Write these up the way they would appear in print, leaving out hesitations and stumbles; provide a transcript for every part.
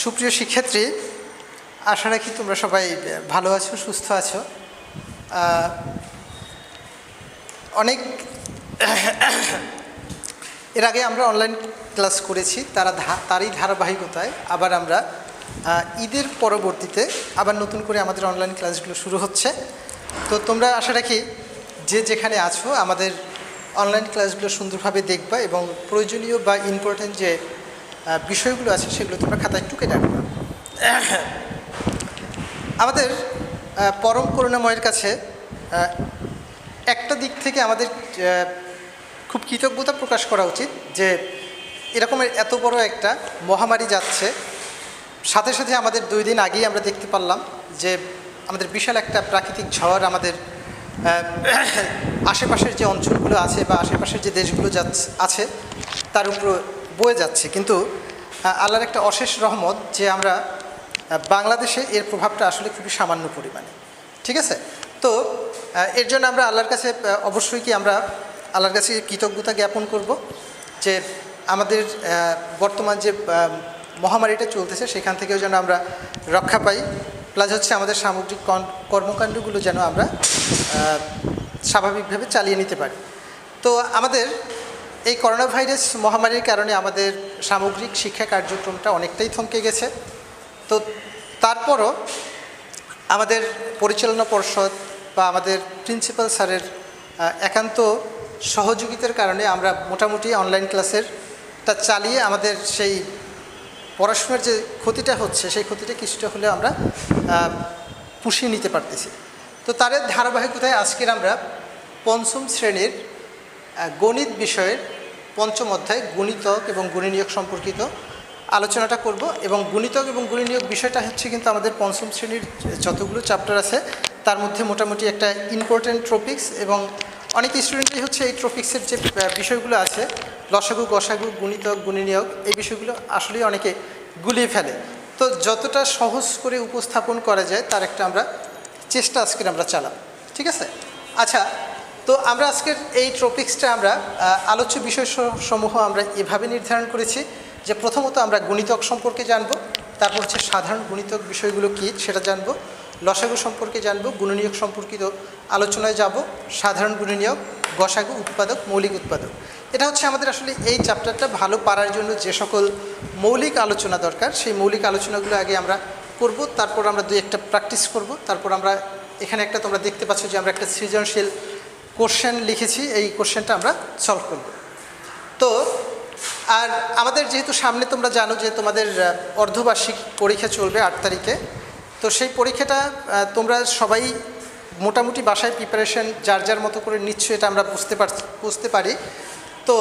সুপ্রিয় শিক্ষার্থী, আশা রাখি তোমরা সবাই ভালো আছো, সুস্থ আছো। অনেক এর আগে আমরা অনলাইন ক্লাস করেছি, তারই ধারাবাহিকতায় আবার আমরা ঈদের পরবর্তীতে আবার নতুন করে আমাদের অনলাইন ক্লাসগুলো শুরু হচ্ছে। তো তোমরা আশা রাখি যে যেখানে আছো আমাদের অনলাইন ক্লাসগুলো সুন্দরভাবে দেখবা এবং প্রয়োজনীয় বা ইম্পর্টেন্ট যে বিষয়গুলো আছে সেগুলো তোমরা খাতায় টুকে রাখবা। আমাদের পরম করুণাময়ের কাছে একটা দিক থেকে আমাদের খুব কৃতজ্ঞতা প্রকাশ করা উচিত যে এরকমের এত বড় একটা মহামারী যাচ্ছে। সাথে সাথে আমাদের 2 দিন আগেই আমরা দেখতে পারলাম যে আমাদের বিশাল একটা প্রাকৃতিক ঝড় আমাদের আশেপাশের যে অঞ্চলগুলো আছে বা আশেপাশের যে দেশগুলো আছে তার উপর বয়ে যাচ্ছে। কিন্তু আল্লাহর একটা অশেষ রহমত যে আমরা বাংলাদেশে এর প্রভাবটা আসলে খুবই সামান্য পরিমাণে, ঠিক আছে। তো এর জন্য আমরা আল্লাহর কাছে অবশ্যই আমরা আল্লাহর কাছে কৃতজ্ঞতা জ্ঞাপন করব যে আমাদের বর্তমান যে মহামারীটা চলতেছে সেখান থেকেও যেন আমরা রক্ষা পাই, প্লাস হচ্ছে আমাদের সামগ্রিক কর্মকাণ্ডগুলো যেন আমরা স্বাভাবিকভাবে চালিয়ে নিতে পারি। তো আমাদের এই করোনা ভাইরাস মহামারীর কারণে আমাদের সামগ্রিক শিক্ষা কার্যক্রমটা অনেকটাই থমকে গেছে। তো তারপরও আমাদের পরিচালনা পর্ষদ বা আমাদের প্রিন্সিপাল স্যারের একান্ত সহযোগিতার কারণে আমরা মোটামুটি অনলাইন ক্লাসেরটা চালিয়ে আমাদের সেই পড়াশোনার যে ক্ষতিটা হচ্ছে সেই ক্ষতিটা কিছুটা হলে আমরা পুষিয়ে নিতে পারতেছি। তো তার ধারাবাহিকতায় আজকের আমরা 5ম শ্রেণীর গণিত বিষয়ের 5ম অধ্যায় গুণিতক এবং গুণনীয়ক সম্পর্কিত আলোচনাটা করব। এবং গুণিতক এবং গুণনীয়ক বিষয়টা হচ্ছে কিন্তু আমাদের 5ম শ্রেণীর যতগুলো চ্যাপ্টার আছে তার মধ্যে মোটামুটি একটা ইম্পর্টেন্ট টপিকস, এবং অনেক স্টুডেন্টই হচ্ছে এই টপিক্সের যে বিষয়গুলো আছে লসাগু, গসাগু, গুণিতক, গুণনীয়ক, এই বিষয়গুলো আসলেই অনেকে গুলিয়ে ফেলে। তো যতটা সহজ করে উপস্থাপন করা যায় তার একটা আমরা চেষ্টা আজকের আমরা চালাম, ঠিক আছে। আচ্ছা, তো আমরা আজকের এই টপিক্সটা আমরা আলোচ্য বিষয়সমূহ আমরা এভাবে নির্ধারণ করেছি যে প্রথমত আমরা গুণিতক সম্পর্কে জানব, তারপর হচ্ছে সাধারণ গুণিতক বিষয়গুলো কী সেটা জানব, লসাগু সম্পর্কে জানব, গুণনীয়ক সম্পর্কিত আলোচনায় যাব, সাধারণ গুণনীয়ক, গসাগু, উৎপাদক, মৌলিক উৎপাদক। এটা হচ্ছে আমাদের আসলে এই চ্যাপ্টারটা ভালো পারার জন্য যে সকল মৌলিক আলোচনা দরকার সেই মৌলিক আলোচনাগুলো আগে আমরা করব, তারপর আমরা 2-1টা প্র্যাকটিস করব, তারপর আমরা এখানে একটা তোমরা দেখতে পাচ্ছ যে আমরা একটা সৃজনশীল কোশ্চেন লিখেছি, এই কোশ্চেনটা আমরা সলভ করব। তো আর আমাদের যেহেতু সামনে তোমরা জানো যে তোমাদের অর্ধবার্ষিক পরীক্ষা চলবে 8 তারিখে, তো সেই পরীক্ষাটা তোমরা সবাই মোটামুটি বাসায় প্রিপারেশন যার যার মতো করে নিচ্ছ, এটা আমরা বুঝতে পারি। তো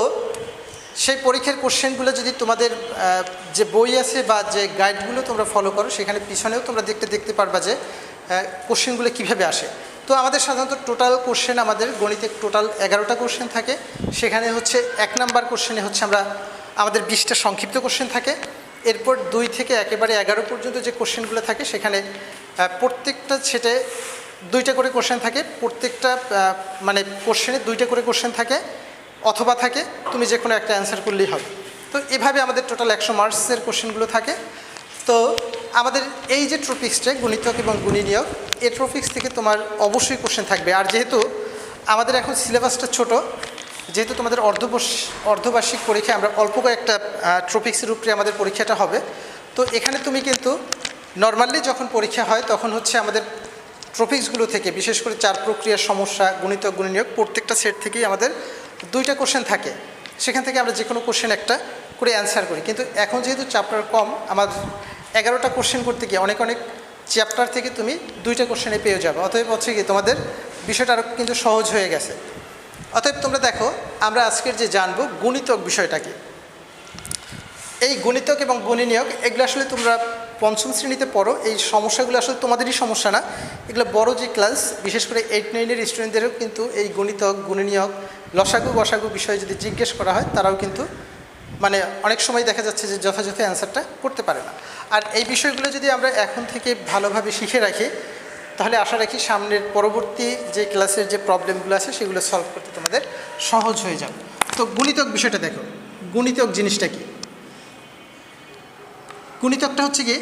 সেই পরীক্ষার কোশ্চেনগুলো যদি তোমাদের যে বই আছে বা যে গাইডগুলো তোমরা ফলো করো সেখানে পিছনেও তোমরা দেখতে পারবা যে কোশ্চেনগুলো কীভাবে আসে। তো আমাদের সাধারণত টোটাল কোশ্চেন আমাদের গণিতে টোটাল 11টা কোশ্চেন থাকে। সেখানে হচ্ছে 1 নাম্বার কোশ্চেনে হচ্ছে আমাদের 20টা সংক্ষিপ্ত কোশ্চেন থাকে। এরপর 2 থেকে একেবারে 11 পর্যন্ত যে কোশ্চেনগুলো থাকে সেখানে প্রত্যেকটা সেটে 2টা করে কোশ্চেন থাকে। প্রত্যেকটা মানে কোশ্চেনে 2টা করে কোশ্চেন থাকে অথবা থাকে তুমি যে কোনো একটা অ্যান্সার করলেই হবে। তো এভাবে আমাদের টোটাল 100 মার্কসের কোশ্চেনগুলো থাকে। তো আমাদের এই যে টপিক্সটা গুণিতক এবং গুণনীয়ক, এই টপিক্স থেকে তোমার অবশ্যই কোশ্চেন থাকবে। আর যেহেতু আমাদের এখন সিলেবাসটা ছোট, যেহেতু তোমাদের অর্ধবার্ষিক পরীক্ষায় আমরা অল্প কয়েকটা টপিক্সের উপরে আমাদের পরীক্ষাটা হবে, তো এখানে তুমি কিন্তু নর্মালি যখন পরীক্ষা হয় তখন হচ্ছে আমাদের টপিক্সগুলো থেকে বিশেষ করে 4 প্রক্রিয়ার সমস্যা, গুণিতক, গুণনীয়ক প্রত্যেকটা সেট থেকেই আমাদের 2টা কোশ্চেন থাকে। সেখান থেকে আমরা যে কোনো কোশ্চেন একটা করে অ্যান্সার করি। কিন্তু এখন যেহেতু চ্যাপ্টার কম, আমার 11টা কোশ্চেন করতে গিয়ে অনেক চ্যাপ্টার থেকে তুমি 2টা কোশ্চেনে পেয়ে যাবে। অতএব হচ্ছে কি তোমাদের বিষয়টা আরও কিন্তু সহজ হয়ে গেছে। অতএব তোমরা দেখো আমরা আজকের যে জানবো গুণিতক বিষয়টা কি। এই গুণিতক এবং গুণনীয়ক এগুলো আসলে তোমরা 5ম শ্রেণীতে পড়ো। এই সমস্যাগুলো আসলে তোমাদেরই সমস্যা না, এগুলো বড় যে ক্লাস বিশেষ করে 8-9-এর স্টুডেন্টদেরও কিন্তু এই গুণিতক, গুণনীয়ক, লসাগু, গসাগু বিষয়ে যদি জিজ্ঞেস করা হয় তারাও কিন্তু মানে অনেক সময় দেখা যাচ্ছে যে যথাযথ অ্যান্সারটা করতে পারে না। আর এই বিষয়গুলো যদি আমরা এখন থেকে ভালোভাবে শিখে রাখি তাহলে আশা রাখি সামনের পরবর্তী যে ক্লাসের যে প্রবলেমগুলো আছে সেগুলো সলভ করতে তোমাদের সহজ হয়ে যাবে। তো গুণিতক বিষয়টা দেখো, গুণিতক জিনিসটা কি? গুণিতকটা হচ্ছে কি,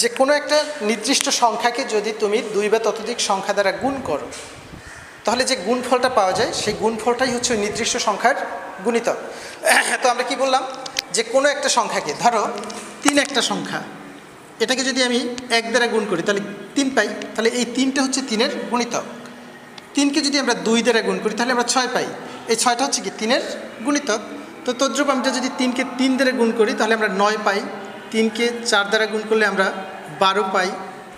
যে কোনো একটা নির্দিষ্ট সংখ্যাকে যদি তুমি 2 বা ততোধিক সংখ্যা দ্বারা গুণ করো, তাহলে যে গুণফলটা পাওয়া যায় সেই গুণফলটাই হচ্ছে ওই নির্দিষ্ট সংখ্যার গুণিতক। তো আমরা কি বললাম, যে কোনো একটা সংখ্যাকে, ধরো 3 একটা সংখ্যা, এটাকে যদি আমি 1 দ্বারা গুণ করি তাহলে 3 পাই, তাহলে এই 3টা হচ্ছে 3-এর গুণিতক। 3কে যদি আমরা 2 দ্বারা গুণ করি তাহলে আমরা 6 পাই, এই 6টা হচ্ছে কি 3-এর গুণিতক। তো তদ্রূপ আমরা যদি 3কে 3 দ্বারা গুণ করি তাহলে আমরা 9 পাই, 3কে 4 দ্বারা গুণ করলে আমরা 12 পাই,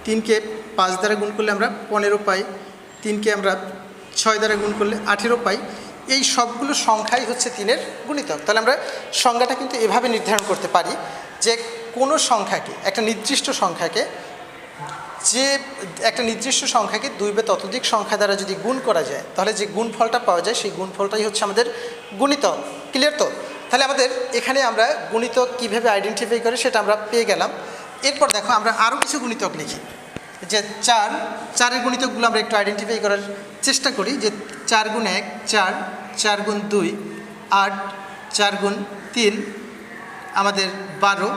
3কে 5 দ্বারা গুণ করলে আমরা 15 পাই, 3কে আমরা 6 দ্বারা গুণ করলে 18 পাই। এই সবগুলো সংখ্যাই হচ্ছে 3-এর গুণিতক। তাহলে আমরা সংজ্ঞাটা কিন্তু এভাবে নির্ধারণ করতে পারি যে কোনো সংখ্যাকে, একটা নির্দিষ্ট সংখ্যাকে, যে একটা নির্দিষ্ট সংখ্যাকে 2 বা ততোধিক সংখ্যা দ্বারা যদি গুণ করা যায় তাহলে যে গুণফলটা পাওয়া যায় সেই গুণফলটাই হচ্ছে আমাদের গুণিতক। ক্লিয়ার তো? তাহলে আমাদের এখানে আমরা গুণিতক কীভাবে আইডেন্টিফাই করে সেটা আমরা পেয়ে গেলাম। এরপর দেখো আমরা আরও কিছু গুণিতক লিখি, যে 4-এর গুণিতকগুলো আমরা একটু আইডেন্টিফাই করার চেষ্টা করি। যে 4 গুণ 1 4, 4 গুণ 2 8, 4 গুণ 3 আমাদের 12,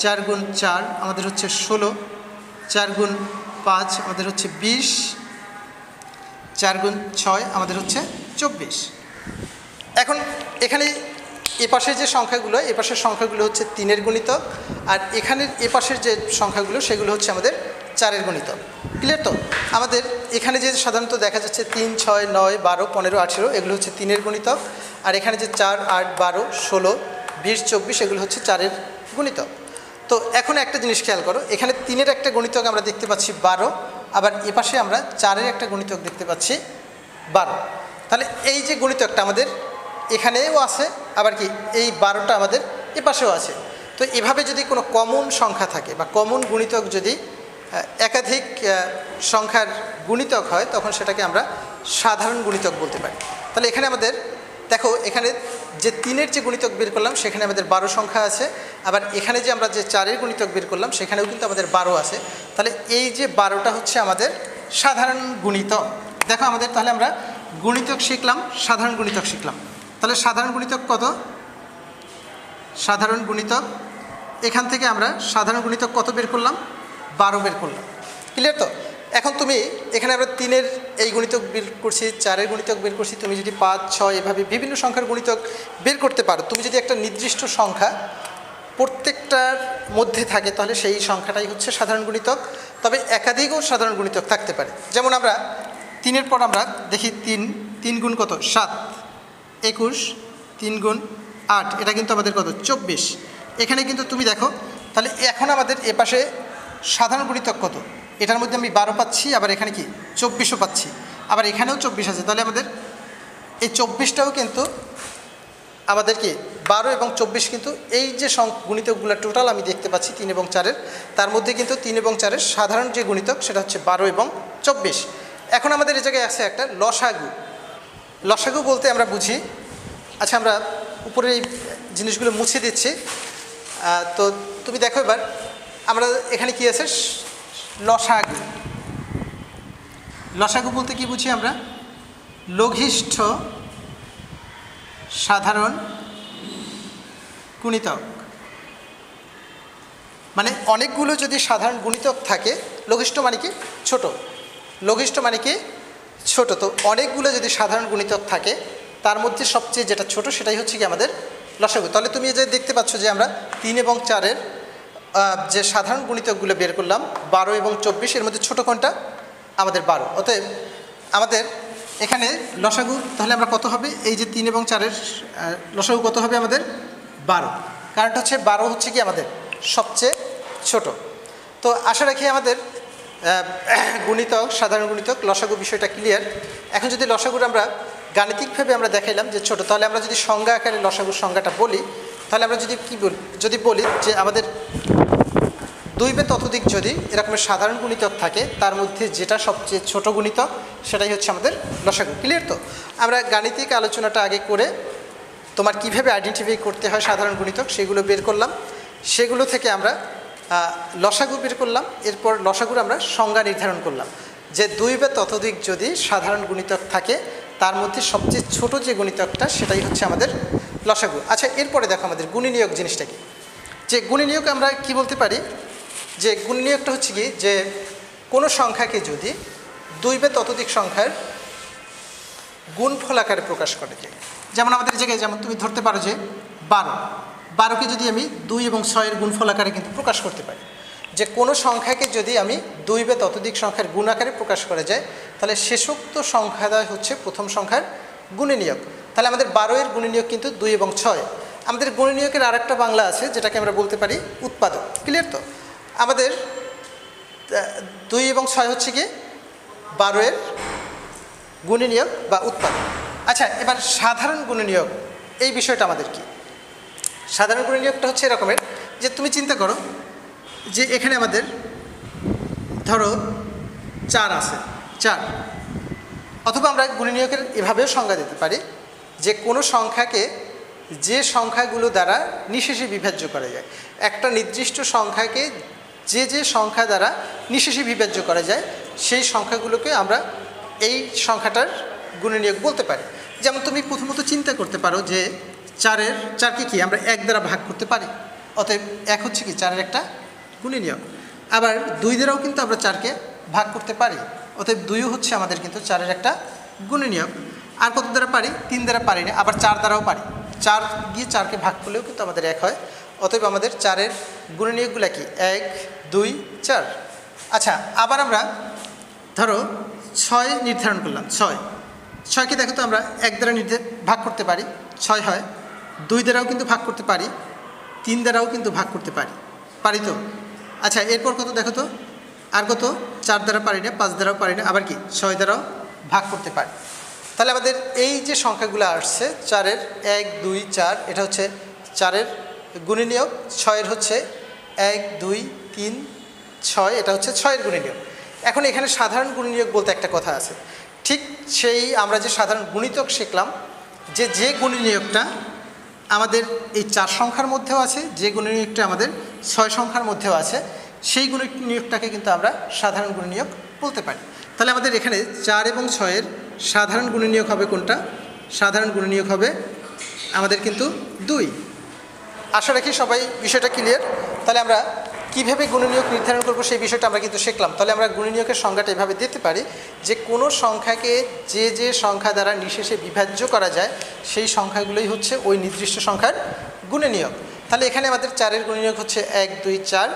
4 গুণ 4 আমাদের হচ্ছে 16, 4 গুণ 5 আমাদের হচ্ছে 20, 4 গুণ 6 আমাদের হচ্ছে 24। এখন এখানে এপাশের যে সংখ্যাগুলো, এপাশের সংখ্যাগুলো হচ্ছে 3-এর গুণিতক, আর এখানের এপাশের যে সংখ্যাগুলো সেগুলো হচ্ছে আমাদের 4-এর গুণিতক। ক্লিয়ার তো? আমাদের এখানে যে সাধারণত দেখা যাচ্ছে 3 6 9 12 15 18 এগুলো হচ্ছে 3-এর গুণিতক, আর এখানে যে 4 8 12 16 20 24 এগুলো হচ্ছে 4-এর গুণিতক। তো এখন একটা জিনিস খেয়াল করো, এখানে 3-এর একটা গুণিতক আমরা দেখতে পাচ্ছি 12, আবার এপাশে আমরা 4-এর একটা গুণিতক দেখতে পাচ্ছি 12। তাহলে এই যে গুণিতকটা আমাদের এখানেও আছে, আবার কি এই 12টা আমাদের এপাশেও আছে। তো এভাবে যদি কোনো কমন সংখ্যা থাকে বা কমন গুণিতক যদি একাধিক সংখ্যার গুণিতক হয় তখন সেটাকে আমরা সাধারণ গুণিতক বলতে পারি। তাহলে এখানে আমাদের দেখো, এখানে যে 3-এর যে গুণিতক বের করলাম সেখানে আমাদের 12 সংখ্যা আছে, আবার এখানে যে আমরা যে 4-এর গুণিতক বের করলাম সেখানেও কিন্তু আমাদের 12 আছে। তাহলে এই যে 12টা হচ্ছে আমাদের সাধারণ গুণিতক। দেখো আমাদের তাহলে আমরা গুণিতক শিখলাম, সাধারণ গুণিতক শিখলাম। তাহলে সাধারণ গুণিতক কত? সাধারণ গুণিতক, এখান থেকে আমরা সাধারণ গুণিতক কত বের করলাম? 12 বের করলাম। ক্লিয়ার তো? এখন তুমি এখানে আমরা 3-এর এই গুণিতক বের করছি, 4-এর গুণিতক বের করছি, তুমি যদি 5 6 এভাবে বিভিন্ন সংখ্যার গুণিতক বের করতে পারো, তুমি যদি একটা নির্দিষ্ট সংখ্যা প্রত্যেকটার মধ্যে থাকে তাহলে সেই সংখ্যাটাই হচ্ছে সাধারণ গুণিতক। তবে একাধিকও সাধারণ গুণিতক থাকতে পারে। যেমন আমরা 3-এর পর আমরা দেখি 3 গুণ কত? 7, 21, 3 গুণ 8, এটা কিন্তু আমাদের কত? 24। এখানে কিন্তু তুমি দেখো, তাহলে এখন আমাদের এপাশে সাধারণ গুণিতক কত? এটার মধ্যে আমি 12 পাচ্ছি, আবার এখানে কি 24ও পাচ্ছি, আবার এখানেও 24 আছে। তাহলে আমাদের এই 24টাও কিন্তু আমাদের কি 12 এবং 24 কিন্তু এই যে গুণিতকগুলো টোটাল আমি দেখতে পাচ্ছি 3 এবং 4-এর, তার মধ্যে কিন্তু 3 এবং 4-এর সাধারণ যে গুণিতক সেটা হচ্ছে 12 এবং 24। এখন আমাদের এই জায়গায় আছে একটা লসাগু। লসাগু বলতে আমরা বুঝি, আচ্ছা আমরা উপরে এই জিনিসগুলো মুছে দিচ্ছি। তো তুমি দেখো এবার আমরা এখানে কি আছে? লসাগু। লসাগু বলতে কি বুঝি আমরা? লঘিষ্ঠ সাধারণ গুণিতক। মানে অনেকগুলো যদি সাধারণ গুণিতক থাকে, লঘিষ্ঠ মানে কি? ছোট। লঘিষ্ঠ মানে কি? ছোট। তো অনেকগুলো যদি সাধারণ গুণিতক থাকে তার মধ্যে সবচেয়ে যেটা ছোট সেটাই হচ্ছে কি আমাদের লসাগু। তাহলে তুমি যে দেখতে পাচ্ছ যে আমরা 3 এবং 4-এর যে সাধারণ গুণিতকগুলো বের করলাম 12 এবং 24, এর মধ্যে ছোট কোনটা? আমাদের 12। অতএব আমাদের এখানে লসাগু তাহলে আমরা কত হবে? এই যে 3 এবং 4-এর লসাগু কত হবে আমাদের? 12। কারণটা হচ্ছে 12 হচ্ছে কি আমাদের সবচেয়ে ছোট। তো আশা রাখি আমাদের গুণিতক, সাধারণ গুণিতক, লসাগু বিষয়টা ক্লিয়ার। এখন যদি লসাগুর আমরা গাণিতিকভাবে আমরা দেখাইলাম যে ছোট, তাহলে আমরা যদি সংজ্ঞা আকারে লসাগুর সংজ্ঞাটা বলি তাহলে আমরা যদি বলি যে আমাদের 2 বা ততোধিক যদি এরকমের সাধারণ গুণিতক থাকে তার মধ্যে যেটা সবচেয়ে ছোট গুণিতক সেটাই হচ্ছে আমাদের লসাগু। ক্লিয়ার তো? আমরা গাণিতিক আলোচনাটা আগে করে তোমার কিভাবে আইডেন্টিফাই করতে হয় সাধারণ গুণিতক সেগুলো বের করলাম, সেগুলো থেকে আমরা লসাগু বের করলাম। এরপর লসাগুর আমরা সংজ্ঞা নির্ধারণ করলাম যে 2 বা ততোধিক যদি সাধারণ গুণিতক থাকে তার মধ্যে সবচেয়ে ছোট যে গুণিতকটা সেটাই হচ্ছে আমাদের লসাগু। আচ্ছা, এরপরে দেখো আমাদের গুণনীয়ক জিনিসটা কি। যে গুণনীয়ক আমরা কি বলতে পারি, যে গুণনীয়কটা হচ্ছে কি, যে কোনো সংখ্যাকে যদি দুই বা ততোধিক সংখ্যার গুণফল আকারে প্রকাশ করে যায়, যেমন আমাদের জায়গায় যেমন তুমি ধরতে পারো যে 12কে যদি আমি 2 এবং 6-এর গুণফল আকারে কিন্তু প্রকাশ করতে পারি, যে কোনো সংখ্যাকে যদি আমি 2 বা ততোধিক সংখ্যার গুণ আকারে প্রকাশ করা যায় তাহলে শেষোক্ত সংখ্যাটা হচ্ছে প্রথম সংখ্যার গুণনীয়ক। তাহলে আমাদের 12-এর গুণনীয়ক কিন্তু 2 এবং 6। আমাদের গুণনীয়কের আর একটা বাংলা আছে যেটাকে আমরা বলতে পারি উৎপাদক। ক্লিয়ার তো? আমাদের 2 এবং 6 হচ্ছে কি 12-এর গুণনীয়ক বা উৎপাদক। আচ্ছা, এবার সাধারণ গুণনীয়ক এই বিষয়টা আমাদের কি? সাধারণ গুণনীয়কটা হচ্ছে এরকমের যে তুমি চিন্তা করো যে এখানে আমাদের ধরো 4 আছে, 4, অথবা আমরা গুণনীয়কের এভাবেও সংজ্ঞা দিতে পারি যে কোনো সংখ্যাকে যে সংখ্যাগুলো দ্বারা নিঃশেষে বিভাজ্য করা যায়, একটা নির্দিষ্ট সংখ্যাকে যে যে সংখ্যা দ্বারা নিঃশেষে বিভাজ্য করা যায় সেই সংখ্যাগুলোকে আমরা এই সংখ্যাটার গুণনীয়ক বলতে পারি। যেমন তুমি প্রথমত চিন্তা করতে পারো যে 4কে কি আমরা 1 দ্বারা ভাগ করতে পারি, অতএব 1 হচ্ছে কি 4-এর একটা গুণনীয়ক। আবার 2 দ্বারাও কিন্তু আমরা 4কে ভাগ করতে পারি, অতএব 2 হচ্ছে আমাদের কিন্তু 4-এর একটা গুণনীয়ক। আর কত দ্বারা পারি? 3 দ্বারা পারি না, আবার 4 দ্বারাও পারি। 4 দিয়ে 4কে ভাগ করলেও কিন্তু আমাদের 1 হয়, অতএব আমাদের 4-এর গুণনীয়কগুলো কি 1, 2, 4। আচ্ছা, আবার আমরা ধরো 6 নির্ধারণ করলাম। 6কে দেখো তো আমরা 1 দ্বারা ভাগ করতে পারি, 6 হয়। 2 দ্বারাও কিন্তু ভাগ করতে পারি, 3 দ্বারাও কিন্তু ভাগ করতে পারি তো। আচ্ছা, এরপর কত দেখো তো, আর কত? 4 দ্বারা পারি না, 5 দ্বারাও পারি না, আবার কি 6 দ্বারাও ভাগ করতে পারি। তাহলে আমাদের এই যে সংখ্যাগুলো আসছে 4-এর 1, 2, 4, এটা হচ্ছে 4-এর গুণনীয়ক। 6-এর হচ্ছে 1, 2, 3, 6, এটা হচ্ছে 6-এর গুণনীয়ক। এখন এখানে সাধারণ গুণনীয়ক বলতে একটা কথা আছে, ঠিক সেই আমরা যে সাধারণ গুণিতক শিখলাম, যে গুণনীয়কটা আমাদের এই 4 সংখ্যার মধ্যেও আছে, যে গুণনীয়কটা আমাদের 6 সংখ্যার মধ্যেও আছে, সেই গুণনীয়কটাকে কিন্তু আমরা সাধারণ গুণনীয়ক বলতে পারি। তাহলে আমাদের এখানে 4 এবং 6-এর সাধারণ গুণনীয়ক হবে কোনটা? সাধারণ গুণনীয়ক হবে আমাদের কিন্তু 2। আশা রাখি সবাই বিষয়টা ক্লিয়ার। তাহলে আমরা কীভাবে গুণনীয়ক নির্ধারণ করব সেই বিষয়টা আমরা কিন্তু শিখলাম। তাহলে আমরা গুণনীয়কের সংজ্ঞাটা এভাবে দিতে পারি যে কোনো সংখ্যাকে যে যে সংখ্যা দ্বারা নিঃশেষে বিভাজ্য করা যায় সেই সংখ্যাগুলোই হচ্ছে ওই নির্দিষ্ট সংখ্যার গুণনীয়ক। তাহলে এখানে আমাদের 4-এর গুণনীয়ক হচ্ছে 1, 2, 4,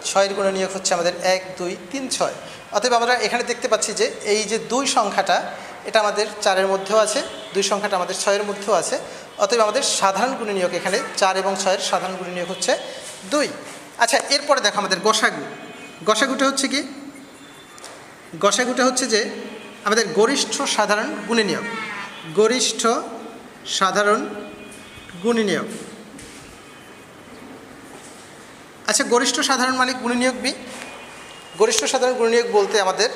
6-এর গুণনীয়ক হচ্ছে আমাদের 1, 2, 3, 6। অতএব আমরা এখানে দেখতে পাচ্ছি যে এই যে 2 সংখ্যাটা এটা আমাদের 4-এর মধ্যেও আছে, 2 সংখ্যাটা আমাদের 6-এর মধ্যেও আছে। অতএব আমাদের সাধারণ গুণনীয়ক এখানে 4 এবং 6-এর সাধারণ গুণনীয়ক হচ্ছে 2। আচ্ছা, এরপরে দেখো আমাদের গসাগুটা হচ্ছে কি? গসাগুটা হচ্ছে যে আমাদের গরিষ্ঠ সাধারণ গুণনীয়ক। গরিষ্ঠ সাধারণ গুণনীয়ক। আচ্ছা, গরিষ্ঠ সাধারণ মানে গুণনীয়ক বি। গরিষ্ঠ সাধারণ গুণনীয়ক বলতে আমাদের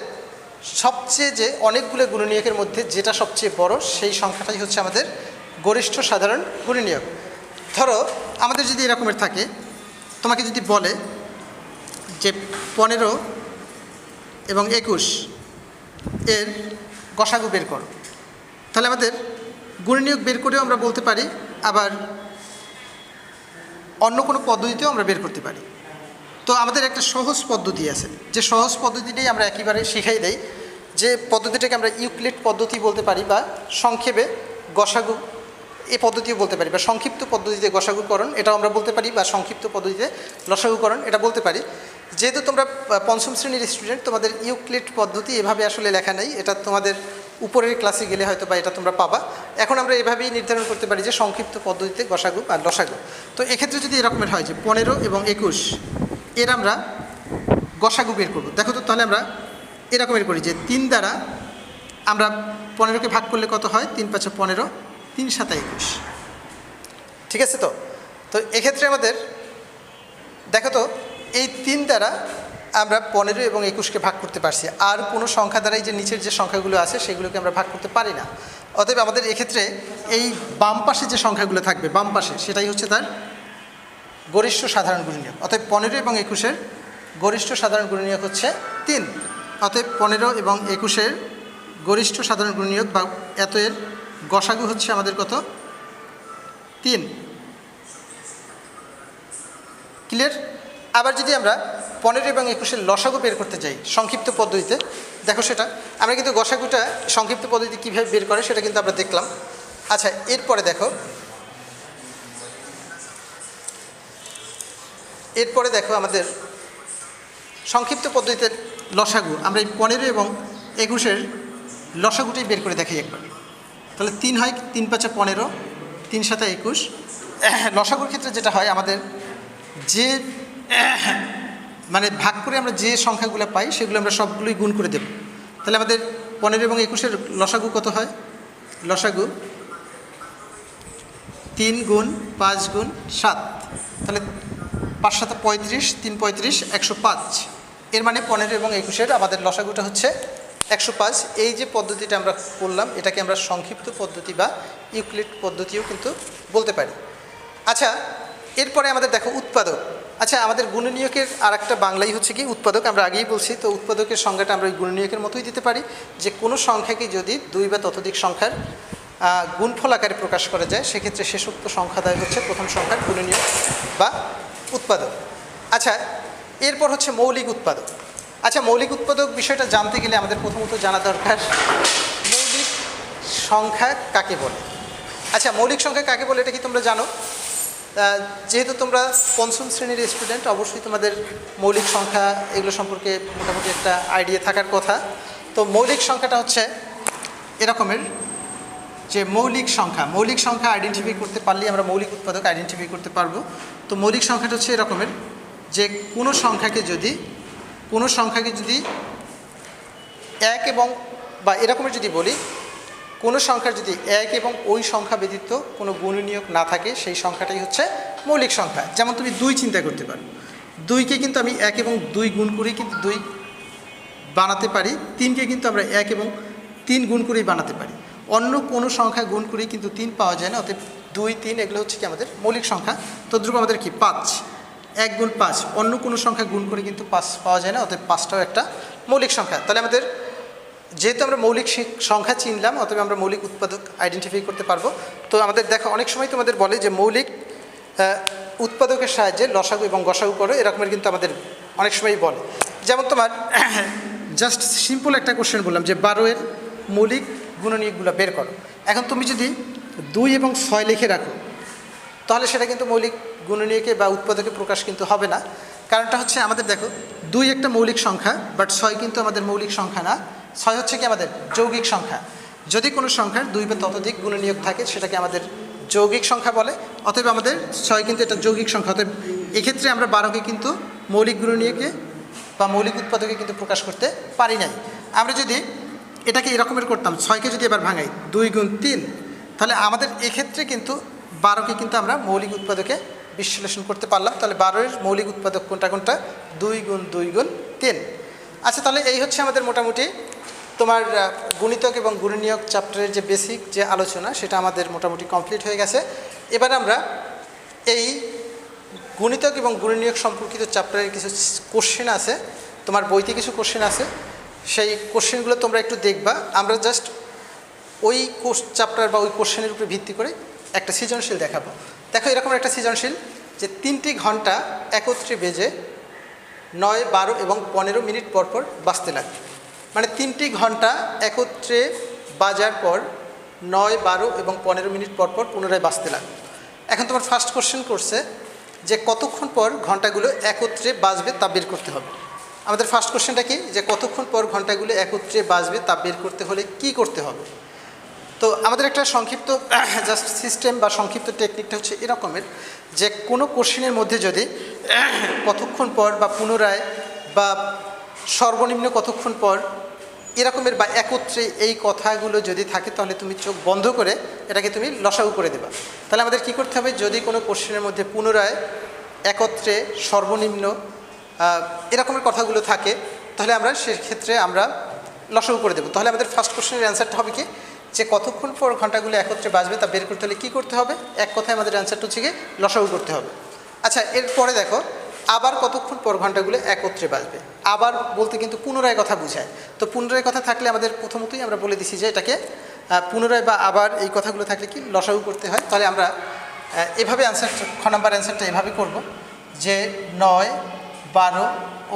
সবচেয়ে যে অনেকগুলো গুণনীয়কের মধ্যে যেটা সবচেয়ে বড় সেই সংখ্যাটাই হচ্ছে আমাদের গরিষ্ঠ সাধারণ গুণনীয়ক। ধরো আমাদের যদি এরকমের থাকে, তোমাকে যদি বলে যে 15 এবং 21 এর গসাগু বের করো, তাহলে আমাদের গুণনীয়ক বের করেও আমরা বলতে পারি, আবার অন্য কোনো পদ্ধতিতেও আমরা বের করতে পারি। তো আমাদের একটা সহজ পদ্ধতি আছে, যে সহজ পদ্ধতিটাই আমরা একেবারে শিখাই দেই, যে পদ্ধতিটাকে আমরা ইউক্লিড পদ্ধতি বলতে পারি, বা সংক্ষেপে গসাগু এই পদ্ধতিও বলতে পারি, বা সংক্ষিপ্ত পদ্ধতিতে গসাগুকরণ এটাও আমরা বলতে পারি, বা সংক্ষিপ্ত পদ্ধতিতে লসাগুকরণ এটা বলতে পারি। যেহেতু তোমরা 5ম শ্রেণীর স্টুডেন্ট, তোমাদের ইউক্লিড পদ্ধতি এভাবে আসলে লেখা নেই, এটা তোমাদের উপরের ক্লাসে গেলে হয়তো বা এটা তোমরা পাবা। এখন আমরা এভাবেই নির্ধারণ করতে পারি যে সংক্ষিপ্ত পদ্ধতিতে গসাগু আর লসাগু। তো এক্ষেত্রে যদি এরকমের হয় যে 15 এবং 21 এর আমরা গসাগু বের করবো, দেখো তো তাহলে আমরা এরকমের করি যে 3 দ্বারা আমরা 15কে ভাগ করলে কত হয়? 3 5 15, 3 7 21। ঠিক আছে তো? তো এক্ষেত্রে আমাদের দেখো তো এই 3 দ্বারা আমরা 15 এবং 21কে ভাগ করতে পারছি, আর কোনো সংখ্যা দ্বারাই যে নিচের যে সংখ্যাগুলো আছে সেগুলোকে আমরা ভাগ করতে পারি না। অতএব আমাদের এক্ষেত্রে এই বাম পাশে যে সংখ্যাগুলো থাকবে, বাম পাশে, সেটাই হচ্ছে তার গরিষ্ঠ সাধারণ গুণনীয়ক। অতএব 15 এবং 21-এর গরিষ্ঠ সাধারণ গুণনীয়ক হচ্ছে 3। অতএব 15 এবং 21-এর গরিষ্ঠ সাধারণ গুণনীয়ক বা এর গসাগু হচ্ছে আমাদের কত? 3। ক্লিয়ার? আবার যদি আমরা 15 এবং 21-এর লসাগু বের করতে যাই সংক্ষিপ্ত পদ্ধতিতে, দেখো সেটা আমরা কিন্তু গসাগুটা সংক্ষিপ্ত পদ্ধতি কীভাবে বের করে সেটা কিন্তু আমরা দেখলাম। আচ্ছা, এরপরে দেখো আমাদের সংক্ষিপ্ত পদ্ধতিতে লসাগু আমরা এই 15 এবং 21-এর লসাগুটাই বের করে দেখাই একবার। তাহলে 3 হয়, 3 5 15, 3 7 21। লসাগুর ক্ষেত্রে যেটা হয় আমাদের যে মানে ভাগ করে আমরা যে সংখ্যাগুলো পাই সেগুলো আমরা সবগুলোই গুণ করে দেব। তাহলে আমাদের 15 এবং 21-এর লসাগু কত হয়? লসাগু 3 গুণ 5 গুণ 7, তাহলে 5 7 35, 3 35, 105। এর মানে 15 এবং 21-এর আমাদের লসাগুটা হচ্ছে 105। এই যে পদ্ধতিটা আমরা করলাম এটাকে আমরা সংক্ষিপ্ত পদ্ধতি বা ইউক্লিড পদ্ধতিও কিন্তু বলতে পারি। আচ্ছা, এরপরে আমাদের দেখো উৎপাদক। আচ্ছা, আমাদের গুণনীয়কের আর একটা বাংলাই হচ্ছে কি উৎপাদক, আমরা আগেই বলছি। তো উৎপাদকের সংজ্ঞাটা আমরা ওই গুণনীয়কের মতোই দিতে পারি যে কোনো সংখ্যাকে যদি 2 বা ততোধিক সংখ্যার গুণফল আকারে প্রকাশ করা যায় সেক্ষেত্রে শেষোক্ত সংখ্যাদ্বয় হচ্ছে প্রথম সংখ্যার গুণনীয়ক বা উৎপাদক। আচ্ছা, এরপর হচ্ছে মৌলিক উৎপাদক। আচ্ছা, মৌলিক উৎপাদক বিষয়টা জানতে গেলে আমাদের প্রথমত জানা দরকার মৌলিক সংখ্যা কাকে বলে। আচ্ছা, মৌলিক সংখ্যা কাকে বলে এটা কি তোমরা জানো? যেহেতু তোমরা পঞ্চম শ্রেণীর স্টুডেন্ট, অবশ্যই তোমাদের মৌলিক সংখ্যা এগুলো সম্পর্কে মোটামুটি একটা আইডিয়া থাকার কথা। তো মৌলিক সংখ্যাটা হচ্ছে এরকমের যে মৌলিক সংখ্যা আইডেন্টিফাই করতে পারলেই আমরা মৌলিক উৎপাদক আইডেন্টিফাই করতে পারবো। তো মৌলিক সংখ্যাটা হচ্ছে এরকমের যে কোনো সংখ্যাকে যদি 1 এবং বা এরকমের যদি বলি কোনো সংখ্যার যদি 1 এবং ওই সংখ্যা ব্যতীত কোনো গুণনীয়ক না থাকে সেই সংখ্যাটাই হচ্ছে মৌলিক সংখ্যা। যেমন তুমি 2 চিন্তা করতে পারো, 2কে কিন্তু আমি 1 এবং 2 গুণ করেই কিন্তু 2 বানাতে পারি। 3কে কিন্তু আমরা 1 এবং 3 গুণ করেই বানাতে পারি। অন্য কোনো সংখ্যা গুণ করেই কিন্তু 3 পাওয়া যায় না। অতএব 2 3 এগুলো হচ্ছে কি আমাদের মৌলিক সংখ্যা। তদ্রূপ আমাদের কি 5, 1 গুণ 5, অন্য কোনো সংখ্যা গুণ করে কিন্তু 5 পাওয়া যায় না। অতএব 5টাও একটা মৌলিক সংখ্যা। তাহলে আমাদের যেহেতু আমরা মৌলিক সংখ্যা চিনলাম অতএব আমরা মৌলিক উৎপাদক আইডেন্টিফাই করতে পারবো। তো আমাদের দেখো অনেক সময় তোমাদের বলে যে মৌলিক উৎপাদকের সাহায্যে লসাগু এবং গসাগু করো, এরকমের কিন্তু আমাদের অনেক সময়ই বলে। যেমন তোমার জাস্ট সিম্পল একটা কোশ্চেন বললাম যে 12-এর মৌলিক গুণনীয়কগুলো বের করো। এখন তুমি যদি 2 এবং 6 লিখে রাখো তাহলে সেটা কিন্তু মৌলিক গুণনীয়কে বা উৎপাদকে প্রকাশ কিন্তু হবে না। কারণটা হচ্ছে আমাদের দেখো 2 একটা মৌলিক সংখ্যা, বাট 6 কিন্তু আমাদের মৌলিক সংখ্যা না। 6 হচ্ছে কি আমাদের যৌগিক সংখ্যা। যদি কোনো সংখ্যার 2 বা ততোধিক গুণনীয়ক থাকে সেটাকে আমাদের যৌগিক সংখ্যা বলে। অতএব আমাদের 6 কিন্তু এটা যৌগিক সংখ্যা। অতএব এক্ষেত্রে আমরা 12কে কিন্তু মৌলিক গুণনীয়কে বা মৌলিক উৎপাদকে কিন্তু প্রকাশ করতে পারি নাই। আমরা যদি এটাকে এরকমের করতাম, 6কে যদি এবার ভাঙাই 2 গুণ 3, তাহলে আমাদের এক্ষেত্রে কিন্তু 12কে কিন্তু আমরা মৌলিক উৎপাদকে বিশ্লেষণ করতে পারলাম। তাহলে 12-এর মৌলিক উৎপাদক কোনটা 2 গুণ 2 গুণ 3। আচ্ছা, তাহলে এই হচ্ছে আমাদের মোটামুটি তোমার গুণিতক এবং গুণনীয়ক চ্যাপ্টারের যে বেসিক যে আলোচনা সেটা আমাদের মোটামুটি কমপ্লিট হয়ে গেছে। এবার আমরা এই গুণিতক এবং গুণনীয়ক সম্পর্কিত চ্যাপ্টারের কিছু কোশ্চেন আছে, তোমার বইতে কিছু কোশ্চেন আছে, সেই কোশ্চেনগুলো তোমরা একটু দেখবা। আমরা জাস্ট ওই চ্যাপ্টার বা ওই কোশ্চেনের উপরে ভিত্তি করে একটা সৃজনশীল দেখাবো। দেখো এরকম একটা সৃজনশীল যে 3টি ঘন্টা একত্রে বেজে 9, 12 এবং 15 মিনিট পর পর বাজতে লাগবে। মানে 3টি ঘন্টা একত্রে বাজার পর 9, 12 এবং 15 মিনিট পর পর পুনরায় বাজতে লাগবে। এখন তোমার ফার্স্ট কোশ্চেন করছে যে কতক্ষণ পর ঘন্টাগুলো একত্রে বাজবে তা বের করতে হবে। আমাদের ফার্স্ট কোশ্চেনটা কি যে কতক্ষণ পর ঘন্টাগুলো একত্রে বাজবে তা বের করতে হলে কি করতে হবে। তো আমাদের একটা সংক্ষিপ্ত জাস্ট সিস্টেম বা সংক্ষিপ্ত টেকনিকটা হচ্ছে এরকমের যে কোনো কোশ্চেনের মধ্যে যদি কতক্ষণ পর বা পুনরায় বা সর্বনিম্ন কতক্ষণ পর এরকমের বা একত্রে এই কথাগুলো যদি থাকে তাহলে তুমি চোখ বন্ধ করে এটাকে তুমি লসাগু করে দেবা। তাহলে আমাদের কি করতে হবে, যদি কোনো কোশ্চেনের মধ্যে পুনরায় একত্রে সর্বনিম্ন এরকমের কথাগুলো থাকে তাহলে আমরা সেক্ষেত্রে আমরা লসাগু করে দেবো। তাহলে আমাদের ফার্স্ট কোশ্চেনের অ্যান্সারটা হবে কি যে কতক্ষণ পর ঘন্টাগুলো একত্রে বাজবে তা বের করতে হলে কী করতে হবে, এক কথায় আমাদের অ্যান্সারটা হচ্ছে কি লসাগু করতে হবে। আচ্ছা, এরপরে দেখো আবার কতক্ষণ পর ঘন্টাগুলো একত্রে বাজবে। আবার বলতে কিন্তু পুনরায় কথা বোঝায়। তো পুনরায় কথা থাকলে আমাদের প্রথমতই আমরা বলে দিছি যে এটাকে পুনরায় বা আবার এই কথাগুলো থাকলে কি লসাগু করতে হয়। তাহলে আমরা এভাবে অ্যান্সার খ নাম্বার অ্যান্সারটা এভাবে করব যে 9, 12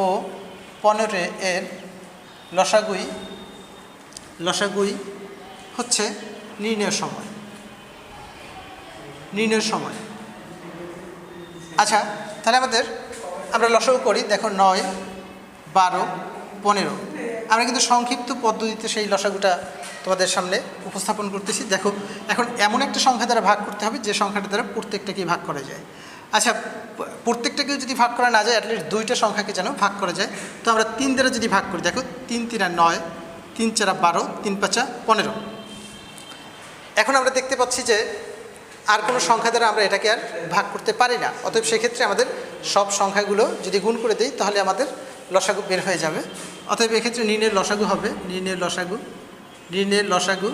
ও 15 এর লসাগুই হচ্ছে নির্ণয় সময়। আচ্ছা, তাহলে আমরা লসাগু করি। দেখো 9, 12, 15। আমরা কিন্তু সংক্ষিপ্ত পদ্ধতিতে সেই লসাগুটা তোমাদের সামনে উপস্থাপন করতেছি। দেখো, এখন এমন একটা সংখ্যা দ্বারা ভাগ করতে হবে যে সংখ্যাটা দ্বারা প্রত্যেকটাকেই ভাগ করা যায়। আচ্ছা, প্রত্যেকটাকেও যদি ভাগ করা না যায়, অ্যাটলিস্ট 2টা সংখ্যাকে যেন ভাগ করা যায়। তো আমরা 3 দ্বারা যদি ভাগ করি, দেখো 3 3 9, 3 4 12, 3 5 15। এখন আমরা দেখতে পাচ্ছি যে আর কোনো সংখ্যা দ্বারা আমরা এটাকে আর ভাগ করতে পারি না। অতএব সেক্ষেত্রে আমাদের সব সংখ্যাগুলো যদি গুণ করে দিই তাহলে আমাদের লসাগু বের হয়ে যাবে। অতএব এক্ষেত্রে নির্ণয়ের লসাগু হবে নির্ণয়ের লসাগু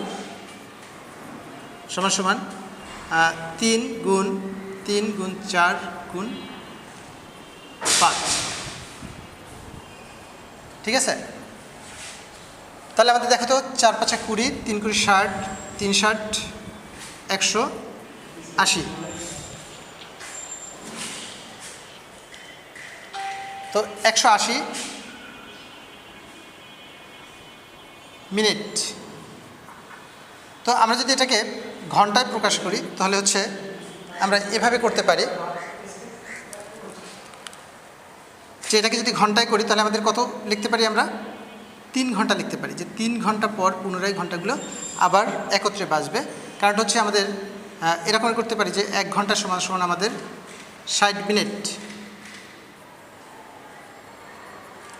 সমান সমান 3 গুণ 4 গুণ 5। ঠিক আছে? তাহলে আমাদের দেখো তো 4 5 20, 3 20 60, 3 60 180। তো 180 মিনিট। তো আমরা যদি এটাকে ঘন্টায় প্রকাশ করি তাহলে হচ্ছে আমরা এভাবে করতে পারি যে এটাকে যদি ঘন্টায় করি তাহলে আমাদের কত লিখতে পারি? আমরা 3 ঘন্টা লিখতে পারি, যে 3 ঘন্টা পর পুনরায় ঘন্টাগুলো আবার একত্রে বাজবে। কারণ হচ্ছে আমাদের এরকম করতে পারি যে 1 ঘন্টা সমান সমান আমাদের 60 মিনিট।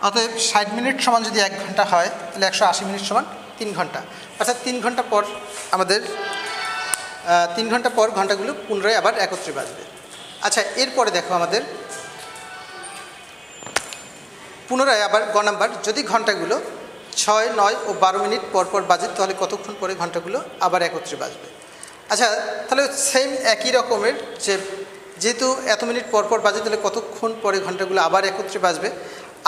অতএব 60 মিনিট সমান যদি 1 ঘন্টা হয় তাহলে 180 মিনিট সমান 3 ঘন্টা। অর্থাৎ 3 ঘন্টা পর আমাদের 3 ঘন্টা পর ঘন্টাগুলো পুনরায় আবার একত্রে বাজবে। আচ্ছা, এরপরে দেখো আমাদের পুনরায় আবার গ নাম্বার, যদি ঘন্টাগুলো 6, 9 ও 12 মিনিট পর পর বাজে তাহলে কতক্ষণ পরে ঘন্টাগুলো আবার একত্রে বাজবে। আচ্ছা, তাহলে সেম একই রকমের যেহেতু এত মিনিট পর পর বাজে তাহলে কতক্ষণ পরে ঘন্টাগুলো আবার একত্রে বাজবে।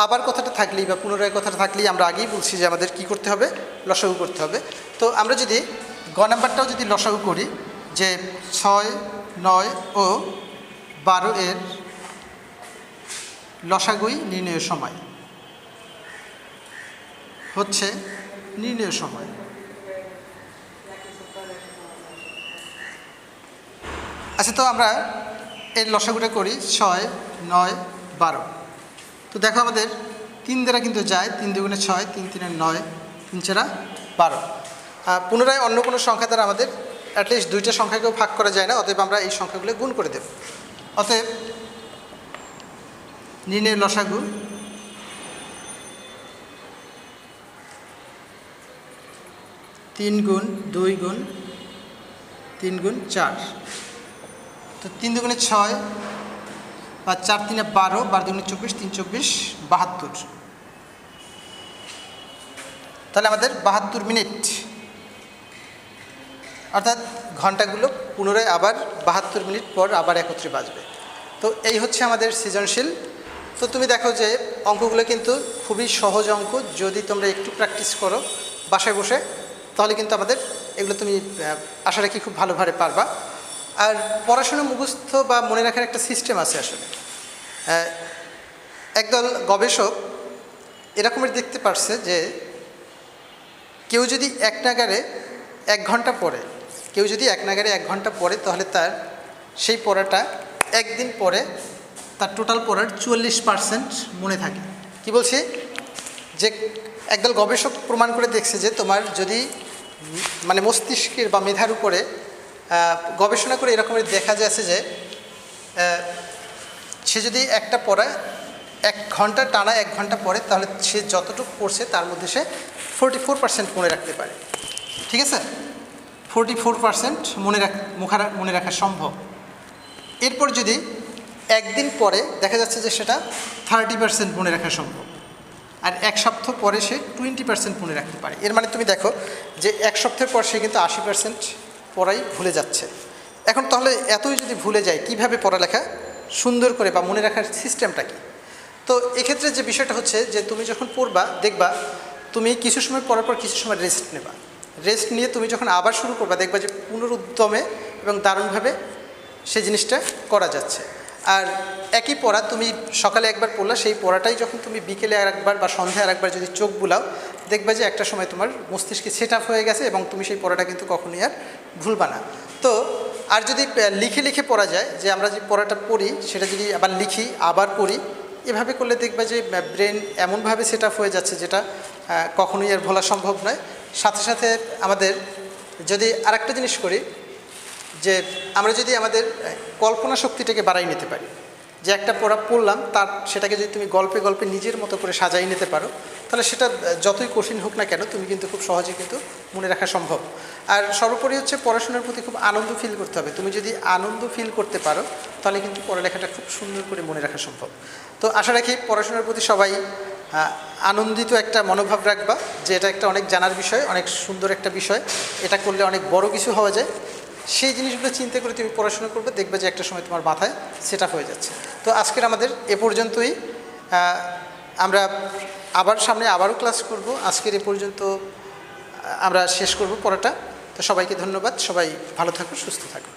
আবার কথাটা থাকলেই বা পুনরায় কথাটা থাকলেই আমরা আগেই বলছি যে আমাদের কি করতে হবে? লসাগু করতে হবে। তো আমরা যদি গ নাম্বারটাও যদি লসাগু করি, যে 6, 9 ও 12 এর লসাগুই নির্ণয় সময় হচ্ছে নির্ণয় সময়। আচ্ছা, তো আমরা এর লসাগুটা করি 6, 9, 12। তো দেখো আমাদের 3 দ্বারা কিন্তু যায়, 3 2 6, 3 3 9, 3 4 12। পুনরায় অন্য কোনো সংখ্যা দ্বারা আমাদের অ্যাটলিস্ট 2টা সংখ্যাকেও ভাগ করা যায় না। অতএব আমরা এই সংখ্যাগুলো গুণ করে দেব। অতএব নির্ণয়ের লসাগু 3 গুণ 2 গুণ 3 গুণ 4। তো 3 2 6 বা 4 3 12, 12 2 24, 3 24 72। তাহলে আমাদের 72 মিনিট, অর্থাৎ ঘন্টাগুলো পুনরায় আবার 72 মিনিট পর আবার একত্রে বাজবে। তো এই হচ্ছে আমাদের সৃজনশীল। তো তুমি দেখো যে অঙ্কগুলো কিন্তু খুবই সহজ অঙ্ক। যদি তোমরা একটু প্র্যাকটিস করো বাসায় বসে তাহলে কিন্তু আমাদের এগুলো তুমি আশা রাখি খুব ভালোভাবে পারবা। আর পড়াশোনা মুখস্থ বা মনে রাখার একটা সিস্টেম আছে আসলে। একদল গবেষক এরকমের দেখতে পারছে যে কেউ যদি এক নাগারে 1 ঘন্টা পড়ে, তাহলে তার সেই পড়াটা একদিন পরে তার টোটাল পড়ার 44% মনে থাকে। কি বলছি? যে একদল গবেষক প্রমাণ করে দেখছে যে তোমার যদি মানে মস্তিষ্কের বা মেধার উপরে গবেষণা করে এরকমের দেখা যাচ্ছে যে সে যদি একটা পড়া 1 ঘন্টা টানা 1 ঘন্টা পড়ে তাহলে সে যতটুকু পড়ছে তার মধ্যে সে 44% মনে রাখতে পারে। ঠিক আছে? 44% মনে রাখা সম্ভব। এরপর যদি একদিন পরে দেখা যাচ্ছে যে সেটা 30% মনে রাখা সম্ভব, আর 1 সপ্তাহ পরে সে 20% মনে রাখতে পারে। এর মানে তুমি দেখো যে 1 সপ্তাহের পর সে কিন্তু 80% পড়াই ভুলে যাচ্ছে। এখন তাহলে এতই যদি ভুলে যায় কীভাবে পড়ালেখা সুন্দর করে বা মনে রাখার সিস্টেমটা কী? তো এক্ষেত্রে যে বিষয়টা হচ্ছে যে তুমি যখন পড়বা দেখবা তুমি কিছু সময় পড়ার পর কিছু সময় রেস্ট নেবা। রেস্ট নিয়ে তুমি যখন আবার শুরু করবা দেখবা যে পুনরুদ্যমে এবং দারুণভাবে সেই জিনিসটা করা যাচ্ছে। আর একই পড়া তুমি সকালে একবার পড়লা, সেই পড়াটাই যখন তুমি বিকেলে আর একবার বা সন্ধ্যায় আর একবার যদি চোখ বুলাও, দেখবে যে একটা সময় তোমার মস্তিষ্কে সেট আপ হয়ে গেছে এবং তুমি সেই পড়াটা কিন্তু কখনোই আর ভুলবা না। তো আর যদি লিখে লিখে পড়া যায়, যে আমরা যে পড়াটা পড়ি সেটা যদি আবার লিখি আবার পড়ি, এভাবে করলে দেখবে যে ব্রেন এমনভাবে সেট আপ হয়ে যাচ্ছে যেটা কখনোই আর ভোলা সম্ভব নয়। সাথে সাথে আমাদের যদি আরেকটা জিনিস করি, যে আমরা যদি আমাদের কল্পনা শক্তিটাকে বাড়াই নিতে পারি, যে একটা পড়া পড়লাম তার সেটাকে যদি তুমি গল্পে গল্পে নিজের মতো করে সাজাই নিতে পারো, তাহলে সেটা যতই কঠিন হোক না কেন তুমি কিন্তু খুব সহজে কিন্তু মনে রাখা সম্ভব। আর সর্বোপরি হচ্ছে পড়াশোনার প্রতি খুব আনন্দ ফিল করতে হবে। তুমি যদি আনন্দ ফিল করতে পারো তাহলে কিন্তু পড়ালেখাটা খুব সুন্দর করে মনে রাখা সম্ভব। তো আশা রাখি পড়াশোনার প্রতি সবাই আনন্দিত একটা মনোভাব রাখবা, যে এটা একটা অনেক জানার বিষয়, অনেক সুন্দর একটা বিষয়, এটা করলে অনেক বড় কিছু হওয়া যায়। সেই জিনিসগুলো চিন্তা করে তুমি পড়াশোনা করবে, দেখবে যে একটা সময় তোমার মাথায় সেট আপ হয়ে যাচ্ছে। তো আজকের আমাদের এ পর্যন্তই। আমরা সামনে আবারও ক্লাস করব। আজকের এ পর্যন্ত আমরা শেষ করব পড়াটা। তো সবাইকে ধন্যবাদ, সবাই ভালো থাকো, সুস্থ থাকো।